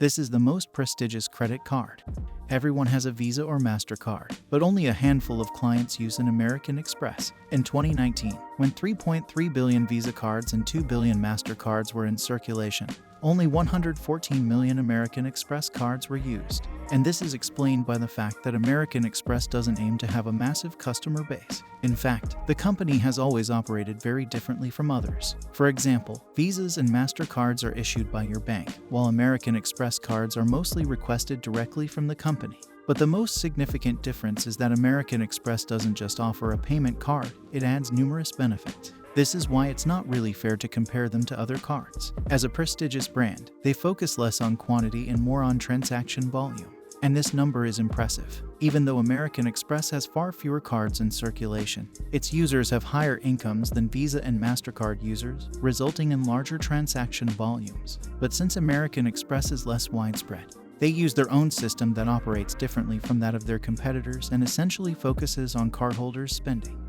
This is the most prestigious credit card. Everyone has a Visa or MasterCard, but only a handful of clients use an American Express. In 2019, when 3.3 billion Visa cards and 2 billion MasterCards were in circulation, only 114 million American Express cards were used. And this is explained by the fact that American Express doesn't aim to have a massive customer base. In fact, the company has always operated very differently from others. For example, Visas and MasterCards are issued by your bank, while American Express cards are mostly requested directly from the company. But the most significant difference is that American Express doesn't just offer a payment card, it adds numerous benefits. This is why it's not really fair to compare them to other cards. As a prestigious brand, they focus less on quantity and more on transaction volume. And this number is impressive. Even though American Express has far fewer cards in circulation, its users have higher incomes than Visa and MasterCard users, resulting in larger transaction volumes. But since American Express is less widespread, they use their own system that operates differently from that of their competitors and essentially focuses on cardholders' spending.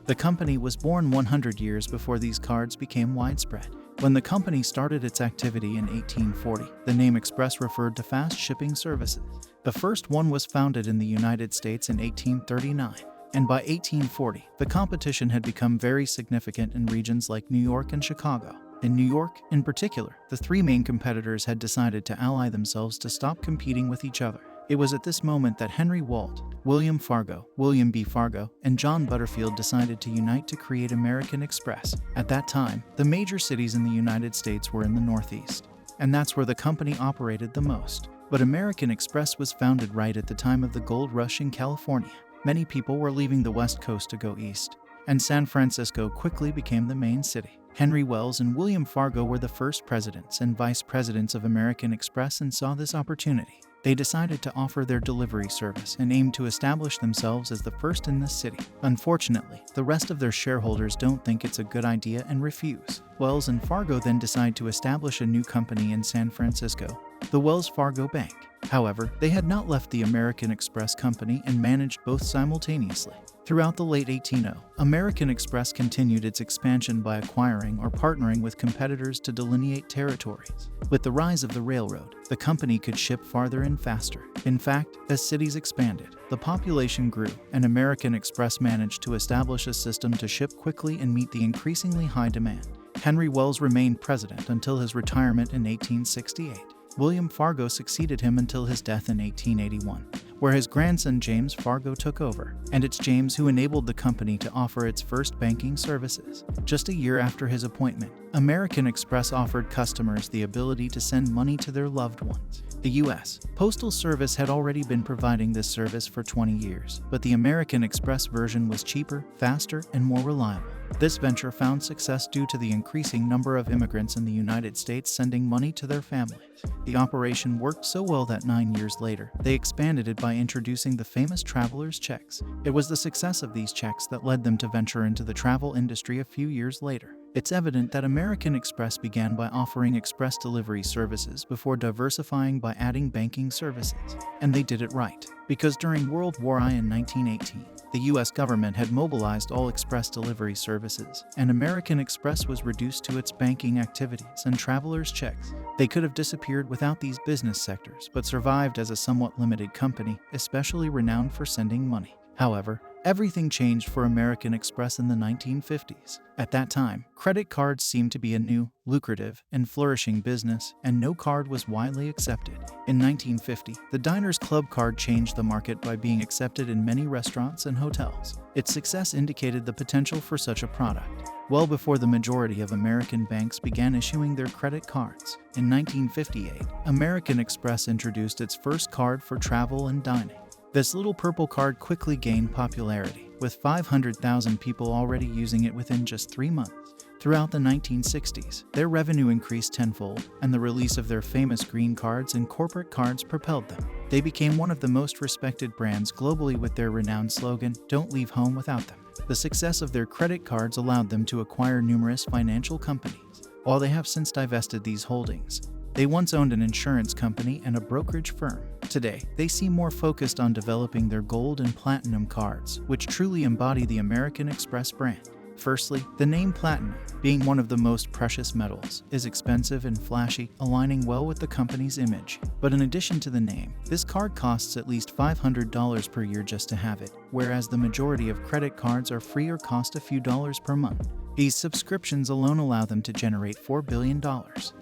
The company was born 100 years before these cards became widespread. When the company started its activity in 1840, the name Express referred to fast shipping services. The first one was founded in the United States in 1839, and by 1840, the competition had become very significant in regions like New York and Chicago. In New York, in particular, the three main competitors had decided to ally themselves to stop competing with each other. It was at this moment that Henry Walt, William Fargo, William B. Fargo, and John Butterfield decided to unite to create American Express. At that time, the major cities in the United States were in the Northeast, and that's where the company operated the most. But American Express was founded right at the time of the gold rush in California. Many people were leaving the West Coast to go east, and San Francisco quickly became the main city. Henry Wells and William Fargo were the first presidents and vice presidents of American Express and saw this opportunity. They decided to offer their delivery service and aimed to establish themselves as the first in this city. Unfortunately, the rest of their shareholders don't think it's a good idea and refuse. Wells and Fargo then decide to establish a new company in San Francisco, the Wells Fargo Bank. However, they had not left the American Express company and managed both simultaneously. Throughout the late 1800s, American Express continued its expansion by acquiring or partnering with competitors to delineate territories. With the rise of the railroad, the company could ship farther and faster. In fact, as cities expanded, the population grew, and American Express managed to establish a system to ship quickly and meet the increasingly high demand. Henry Wells remained president until his retirement in 1868. William Fargo succeeded him until his death in 1881, where his grandson James Fargo took over, and it's James who enabled the company to offer its first banking services. Just a year after his appointment, American Express offered customers the ability to send money to their loved ones. The U.S. Postal Service had already been providing this service for 20 years, but the American Express version was cheaper, faster, and more reliable. This venture found success due to the increasing number of immigrants in the United States sending money to their families. The operation worked so well that 9 years later, they expanded it by introducing the famous traveler's checks. It was the success of these checks that led them to venture into the travel industry a few years later. It's evident that American Express began by offering express delivery services before diversifying by adding banking services. And they did it right, because during World War I in 1918, the U.S. government had mobilized all express delivery services, and American Express was reduced to its banking activities and travelers' checks. They could have disappeared without these business sectors, but survived as a somewhat limited company, especially renowned for sending money. However, everything changed for American Express in the 1950s. At that time, credit cards seemed to be a new, lucrative, and flourishing business, and no card was widely accepted. In 1950, the Diners Club card changed the market by being accepted in many restaurants and hotels. Its success indicated the potential for such a product, well before the majority of American banks began issuing their credit cards. In 1958, American Express introduced its first card for travel and dining. This little purple card quickly gained popularity, with 500,000 people already using it within just 3 months. Throughout the 1960s, their revenue increased tenfold, and the release of their famous green cards and corporate cards propelled them. They became one of the most respected brands globally with their renowned slogan, "Don't leave home without them." The success of their credit cards allowed them to acquire numerous financial companies. While they have since divested these holdings, they once owned an insurance company and a brokerage firm. Today, they seem more focused on developing their gold and platinum cards, which truly embody the American Express brand. Firstly, the name platinum, being one of the most precious metals, is expensive and flashy, aligning well with the company's image. But in addition to the name, this card costs at least $500 per year just to have it, whereas the majority of credit cards are free or cost a few dollars per month. These subscriptions alone allow them to generate $4 billion.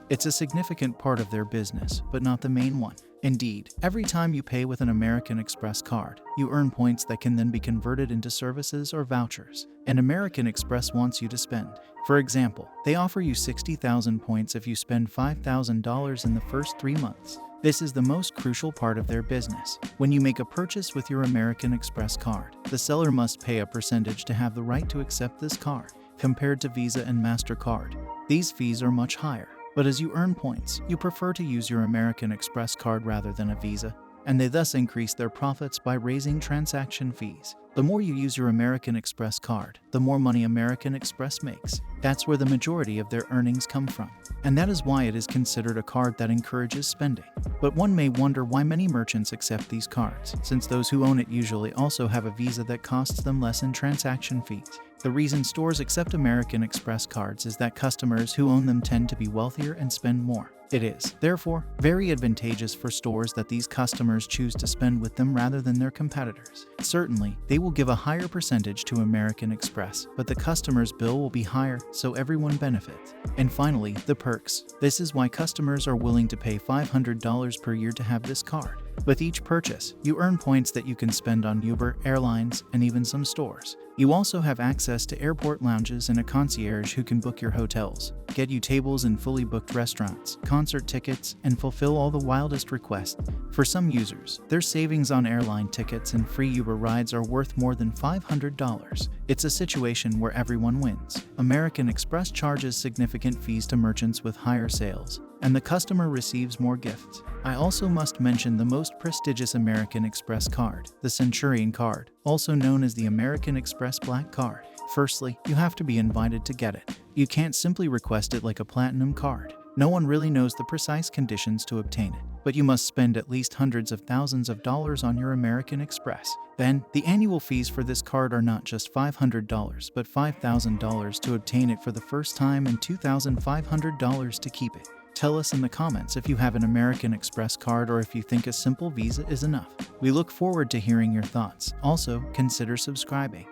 It's a significant part of their business, but not the main one. Indeed, every time you pay with an American Express card, you earn points that can then be converted into services or vouchers, and American Express wants you to spend. For example, they offer you 60,000 points if you spend $5,000 in the first 3 months. This is the most crucial part of their business. When you make a purchase with your American Express card, the seller must pay a percentage to have the right to accept this card. Compared to Visa and MasterCard, these fees are much higher. But as you earn points, you prefer to use your American Express card rather than a Visa, and they thus increase their profits by raising transaction fees. The more you use your American Express card, the more money American Express makes. That's where the majority of their earnings come from. And that is why it is considered a card that encourages spending. But one may wonder why many merchants accept these cards, since those who own it usually also have a Visa that costs them less in transaction fees. The reason stores accept American Express cards is that customers who own them tend to be wealthier and spend more. It is, therefore, very advantageous for stores that these customers choose to spend with them rather than their competitors. Certainly, they will give a higher percentage to American Express, but the customer's bill will be higher, so everyone benefits. And finally, the perks. This is why customers are willing to pay $500 per year to have this card. With each purchase, you earn points that you can spend on Uber, airlines, and even some stores. You also have access to airport lounges and a concierge who can book your hotels, get you tables in fully booked restaurants, concert tickets, and fulfill all the wildest requests. For some users, their savings on airline tickets and free Uber rides are worth more than $500. It's a situation where everyone wins. American Express charges significant fees to merchants with higher sales, and the customer receives more gifts. I also must mention the most prestigious American Express card, the Centurion card, also known as the American Express Black Card. Firstly, you have to be invited to get it. You can't simply request it like a platinum card. No one really knows the precise conditions to obtain it, but you must spend at least hundreds of thousands of dollars on your American Express. Then, the annual fees for this card are not just $500, but $5,000 to obtain it for the first time and $2,500 to keep it. Tell us in the comments if you have an American Express card or if you think a simple Visa is enough. We look forward to hearing your thoughts. Also, consider subscribing.